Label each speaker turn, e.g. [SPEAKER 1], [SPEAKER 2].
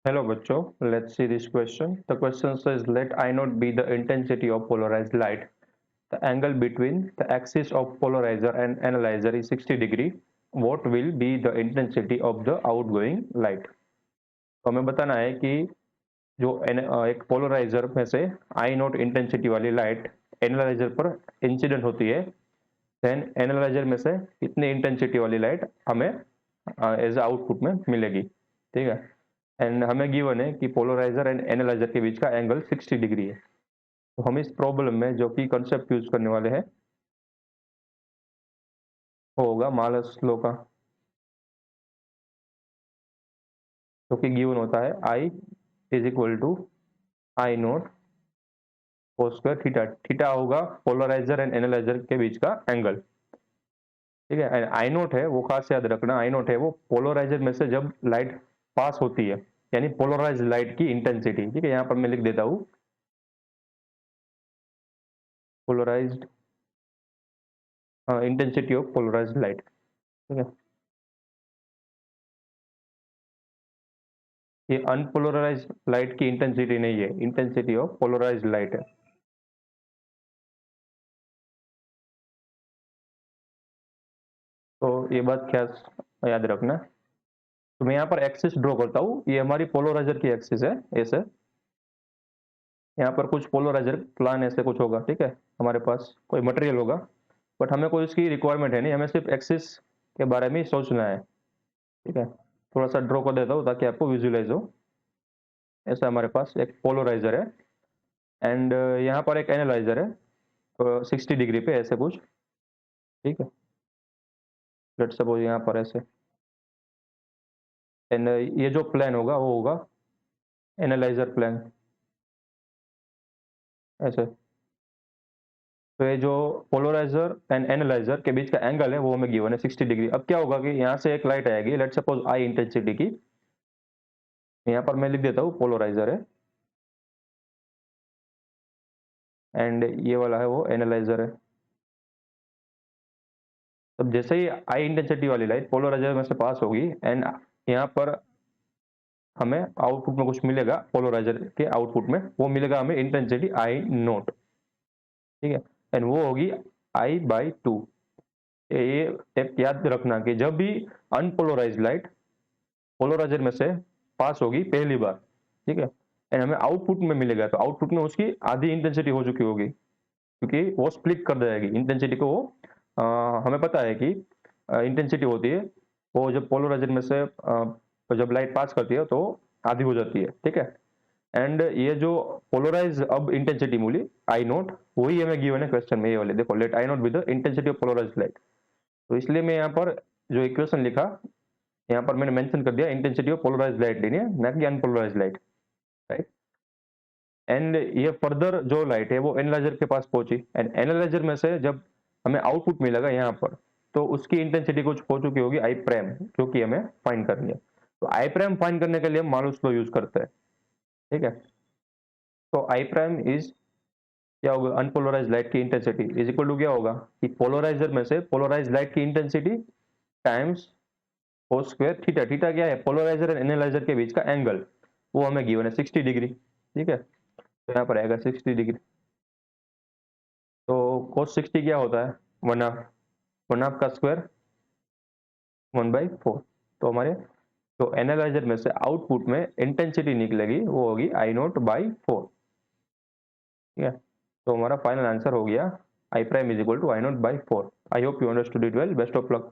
[SPEAKER 1] Hello bachcho, let's see this question. The question says let I naught be the intensity of polarized light. The angle between the axis of polarizer and analyzer is 60 degree. What will be the intensity of the outgoing light? तो हमें बताना है कि जो एक polariser में से आई not intensity वाली लाइट एनालाइजर पर इंसिडेंट होती है, देन एनालाइजर में से कितनी इंटेंसिटी वाली लाइट हमें एज आउटपुट में मिलेगी। ठीक है, एंड हमें गिवन है कि पोलराइजर एंड एनालाइजर के बीच का एंगल 60 डिग्री है। तो हम इस प्रॉब्लम में जो कि कंसेप्ट यूज करने वाले हैं वो होगा मालस लॉ का, जो कि गिवन होता है I is equal to I naught cos square theta. Theta होगा पोलराइजर एंड एनालाइजर के बीच का एंगल। ठीक है, एंड आई नोट है वो खास याद रखना, आई नोट है वो पोलराइजर में से जब लाइट पास होती है, यानी पोलराइज लाइट की इंटेंसिटी। ठीक है, यहाँ पर मैं लिख देता हूँ polarized intensity of polarized light. ठीक है, ये अनपोलराइज्ड लाइट की इंटेंसिटी नहीं है, इंटेंसिटी ऑफ पोलराइज्ड लाइट है। तो ये बात क्या याद रखना। तो मैं यहाँ पर एक्सिस ड्रॉ करता हूँ, ये हमारी पोलराइजर की एक्सिस है ऐसे। यहाँ पर कुछ पोलराइजर प्लान ऐसे कुछ होगा। ठीक है, हमारे पास कोई मटेरियल होगा, बट हमें कोई उसकी रिक्वायरमेंट है नहीं, हमें सिर्फ एक्सिस के बारे में ही सोचना है। ठीक है, थोड़ा सा ड्रॉ कर देता हूँ ताकि आपको विजुअलाइज हो। ऐसा हमारे पास एक पोलराइजर है एंड यहाँ पर एक एनालाइजर है 60 डिग्री पे ऐसे कुछ। ठीक है, लेट्स सपोज यहाँ पर ऐसे, एंड ये जो प्लान होगा वो होगा एनालाइजर प्लान ऐसे। तो ये जो पोलराइजर एंड एनालाइजर के बीच का एंगल है वो हमें गिवन है 60 डिग्री। अब क्या होगा कि यहाँ से एक लाइट आएगी, लेट्स सपोज आई इंटेंसिटी की, यहाँ पर मैं लिख देता हूँ पोलराइजर है एंड ये वाला है वो एनालाइजर है। अब जैसे ही आई इंटेंसिटी वाली लाइट पोलराइजर में से पास होगी एंड यहाँ पर हमें आउटपुट में कुछ मिलेगा, पोलराइजर के आउटपुट में वो मिलेगा हमें इंटेंसिटी आई नोट। ठीक है, एंड वो होगी आई बाई टू। ये टेप याद रखना कि जब भी अनपोलराइज लाइट पोलराइजर में से पास होगी पहली बार, ठीक है, एंड हमें आउटपुट में मिलेगा, तो आउटपुट में उसकी आधी इंटेंसिटी हो चुकी होगी, क्योंकि वो स्प्लिट कर देगी इंटेंसिटी को। वो हमें पता है कि इंटेंसिटी होती है वो जब पोलराइजर में से जब लाइट पास करती है तो आधी हो जाती है। ठीक है, एंड ये जो पोलराइज अब इंटेंसिटी मूली आई नोट वही हमें गिवन है क्वेश्चन में, ये वाले देखो, let I naught be the intensity of polarize light. तो इसलिए मैं यहाँ पर जो इक्वेशन लिखा यहाँ पर मैंने मेंशन कर दिया इंटेंसिटी ऑफ पोलराइज लाइट लेनी है, ना कि अनपोलराइज लाइट। राइट, एंड ये फर्दर जो लाइट है वो एनालाइजर के पास पहुंची एंड एनालाइजर में से जब हमें आउटपुट मिलेगा यहाँ पर, तो उसकी इंटेंसिटी कुछ हो चुकी होगी आई प्राइम, जो कि हमें फाइंड करनी है। तो आई प्राइम फाइंड करने के लिए हम मालूस लॉ यूज करते हैं। ठीक है, तो आई प्राइम इज क्या होगा, अनपोलराइज लाइट की इंटेंसिटी इज इक्वल टू क्या होगा कि पोलराइजर में से पोलराइज लाइट की इंटेंसिटी टाइम्स कोस स्क्वायर थीटा। थीटा क्या है, पोलराइजर एंड एनालाइजर के बीच का एंगल, वो हमें गिवन है 60 डिग्री। ठीक है, तो यहाँ पर आएगा 60 डिग्री। तो cos 60 क्या होता है, वन हाफ का स्क्वायर 1/4। तो हमारे तो एनालाइजर में से आउटपुट में इंटेंसिटी निकलेगी वो होगी आई नोट बाई 4। ठीक है, तो हमारा फाइनल आंसर हो गया I prime is equal to I naught by 4। I hope you understood it well, best of luck.